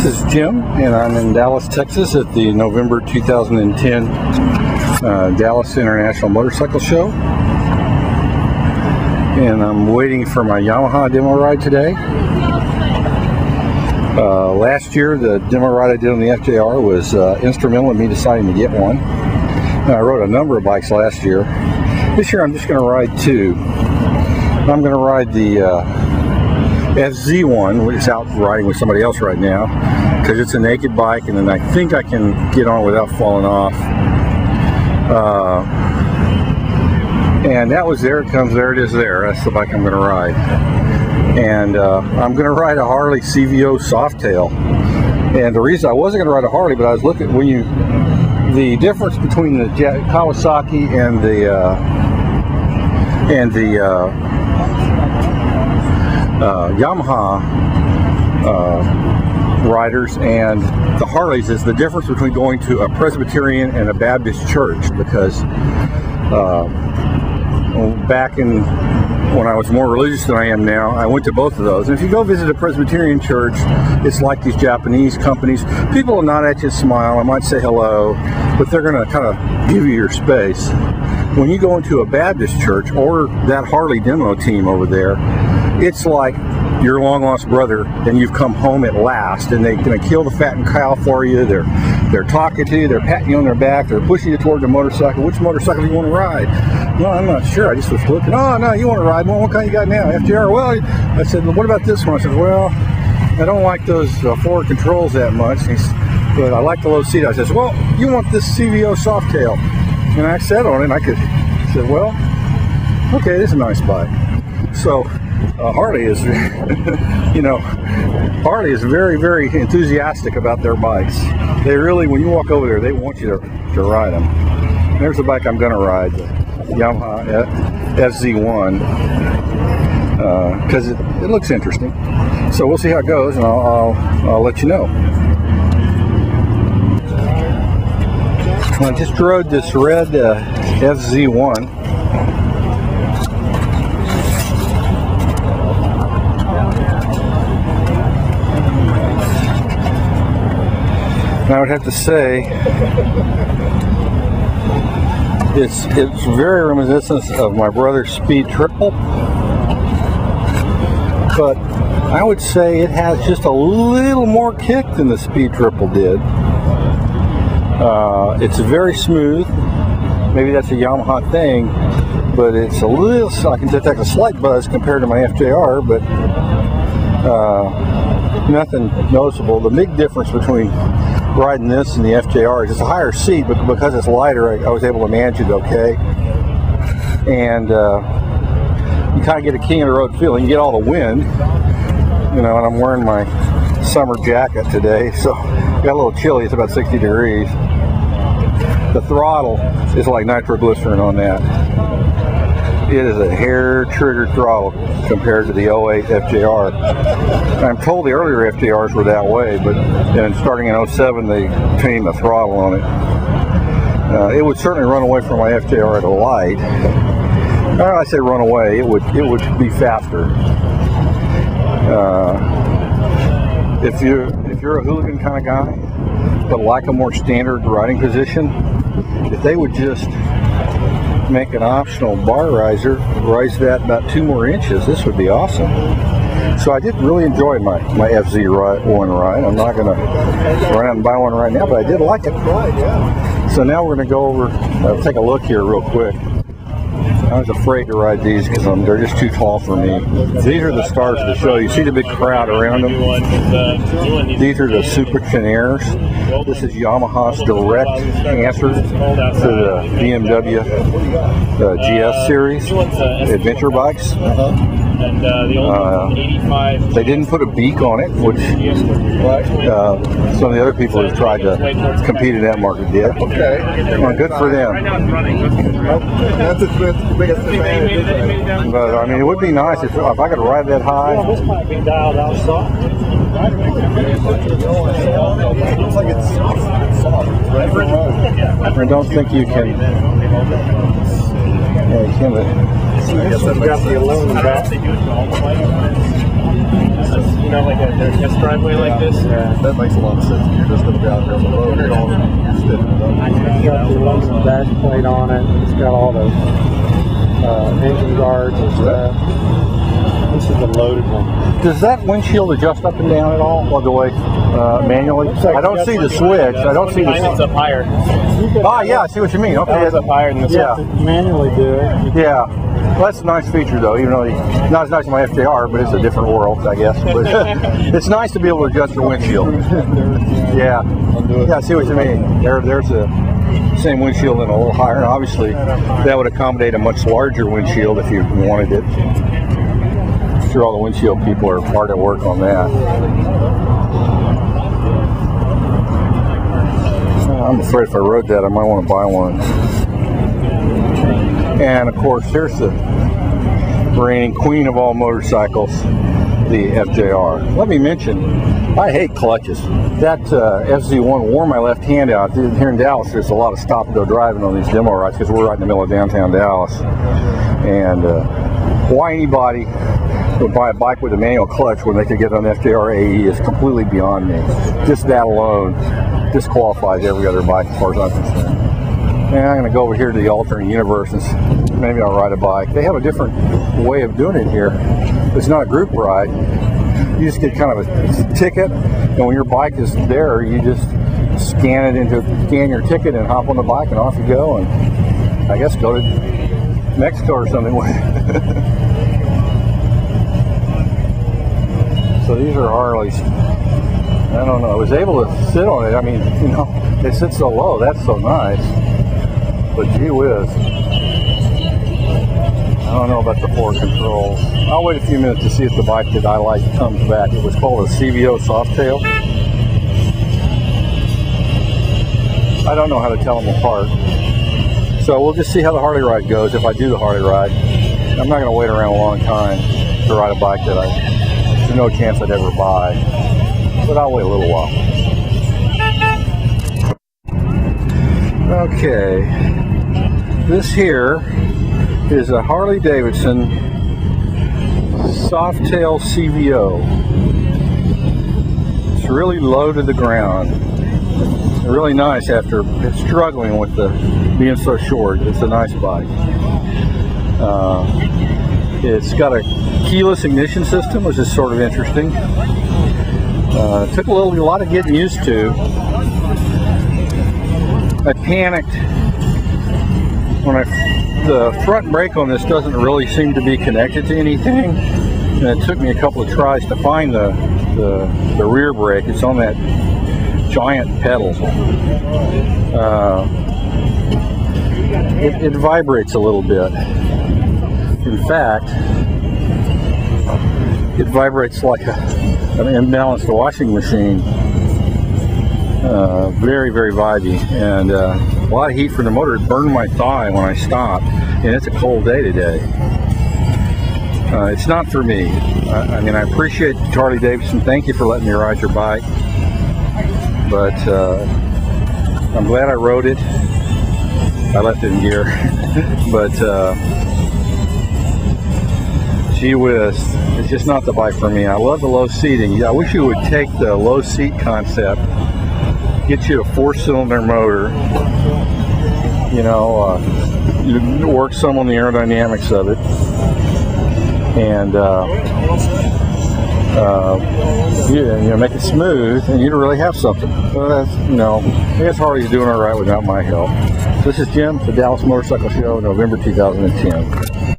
This is Jim, and I'm in Dallas, Texas at the November 2010 Dallas International Motorcycle Show. And I'm waiting for my Yamaha demo ride today. Last year, the demo ride I did on the FJR was instrumental in me deciding to get one. I rode a number of bikes last year. This year I'm just going to ride two. I'm going to ride the FZ1, which is out riding with somebody else right now, because it's a naked bike, and then I think I can get on without falling off. And that was there, it comes, there it is there. That's the bike I'm going to ride. And I'm going to ride a Harley CVO Softtail. And the reason I wasn't going to ride a Harley, but I was looking, when you, the difference between the Kawasaki and the Yamaha riders and the Harleys is the difference between going to a Presbyterian and a Baptist church, because back in when I was more religious than I am now, I went to both of those. And if you go visit a Presbyterian church, it's like these Japanese companies. People will nod at you and smile. I might say hello, but they're going to kind of give you your space. When you go into a Baptist church or that Harley demo team over there, it's like your long lost brother and you've come home at last, and they're going to kill the fattened cow for you. They're talking to you, they're patting you on their back, they're pushing you toward the motorcycle. Which motorcycle do you want to ride? No, I'm not sure. I just was looking. Oh, no, you want to ride one? What kind you got now? FJR? Well, I said, well, what about this one? I said, well, I don't like those forward controls that much, but I like the low seat. I said, well, you want this CVO Softtail? And I sat on it, and I said, well, okay, this is a nice bike. So Harley is, Harley is very, very enthusiastic about their bikes. They really, when you walk over there, they want you to ride them. And there's the bike I'm going to ride, the Yamaha FZ1, because it looks interesting. So we'll see how it goes, and I'll let you know. I just rode this red FZ1. I would have to say it's very reminiscent of my brother's Speed Triple, but I would say it has just a little more kick than the Speed Triple did. It's very smooth. Maybe that's a Yamaha thing, but it's a little, I can detect a slight buzz compared to my FJR, but nothing noticeable. The big difference between riding this and the FJR is it's a higher seat, but because it's lighter, I was able to manage it okay. And you kind of get a king of the road feeling. You get all the wind, and I'm wearing my summer jacket today, so got a little chilly. It's about 60 degrees. The throttle is like nitroglycerin on that. It is a hair trigger throttle compared to the 08 FJR. I'm told the earlier FJRs were that way, but then starting in 07 they changed the throttle on it. It would certainly run away from my FJR at a light. I say run away, it would be faster. If you're a hooligan kind of guy, but like a more standard riding position, if they would just make an optional bar riser, rise that about 2 more inches, this would be awesome. So I did really enjoy my FZ1 ride. I'm not going to run out and buy one right now, but I did like it. So now we're going to go over, take a look here real quick. I was afraid to ride these because they're just too tall for me. These are the stars of the show. You see the big crowd around them? These are the Super Teners. This is Yamaha's direct answer to the BMW GS series adventure bikes. They didn't put a beak on it, which some of the other people who have tried to compete in that market did. Okay. Well, good for them. But I mean, it would be nice if I could ride that high. This might be dialed out soft. I don't think you can. Yeah, you can. I guess I've got the aluminum back. you know, like a test driveway like this. Yeah, that makes a lot of sense. You're just going to be out there on the road and all spinning it up. It's got the aluminum dash plate on it. It's got all the engine guards and stuff. This is the loaded one. Does that windshield adjust up and down at all, by the way, manually? I don't see the switch. I don't see the. Mine is up higher. Yeah, I see what you mean. Okay, It's up higher than this. Yeah. one. Manually do it. Yeah. Well, that's a nice feature, though. Even though not as nice as my FJR, but it's a different world, I guess. But it's nice to be able to adjust your windshield. Yeah. Yeah, I see what you mean. There's a same windshield and a little higher. And obviously, that would accommodate a much larger windshield if you wanted it. I'm sure all the windshield people are hard at work on that. I'm afraid if I rode that, I might want to buy one. And of course, here's the reigning queen of all motorcycles, the FJR. Let me mention, I hate clutches. That FZ1 wore my left hand out. Here in Dallas, there's a lot of stop-and-go driving on these demo rides because we're right in the middle of downtown Dallas. And why anybody would buy a bike with a manual clutch when they could get an FJR AE is completely beyond me. Just that alone disqualifies every other bike as far as I'm concerned. And I'm going to go over here to the alternate universe and maybe I'll ride a bike. They have a different way of doing it here. It's not a group ride. You just get kind of a ticket, and when your bike is there, you just scan your ticket and hop on the bike and off you go, and I guess go to Mexico or something with it. So these are Harleys. I don't know. I was able to sit on it. I mean, you know, it sits so low. That's so nice. But gee whiz. I don't know about the forward controls. I'll wait a few minutes to see if the bike that I like comes back. It was called a CVO Softtail. I don't know how to tell them apart. So we'll just see how the Harley ride goes if I do the Harley ride. I'm not going to wait around a long time to ride a bike that there's no chance I'd ever buy. But I'll wait a little while. Okay. This here is a Harley Davidson Softtail CVO. It's really low to the ground. Really nice after struggling with being so short. It's a nice bike. It's got a keyless ignition system, which is sort of interesting. Took a lot of getting used to. I panicked when the front brake on this doesn't really seem to be connected to anything, and it took me a couple of tries to find the rear brake. It's on that giant pedal. It vibrates a little bit. In fact, it vibrates like an imbalanced washing machine. Very, very vibey, and a lot of heat from the motor. It burned my thigh when I stopped, and it's a cold day today. It's not for me. I mean, I appreciate Harley Davidson. Thank you for letting me ride your bike, but I'm glad I rode it. I left it in gear, but gee whiz, it's just not the bike for me. I love the low seating. I wish you would take the low seat concept, get you a 4-cylinder motor, you know, work some on the aerodynamics of it, and you know, make it smooth, and you'd really have something. Well, that's, you know, I guess Harley's doing all right without my help. This is Jim, the Dallas Motorcycle Show, November 2010.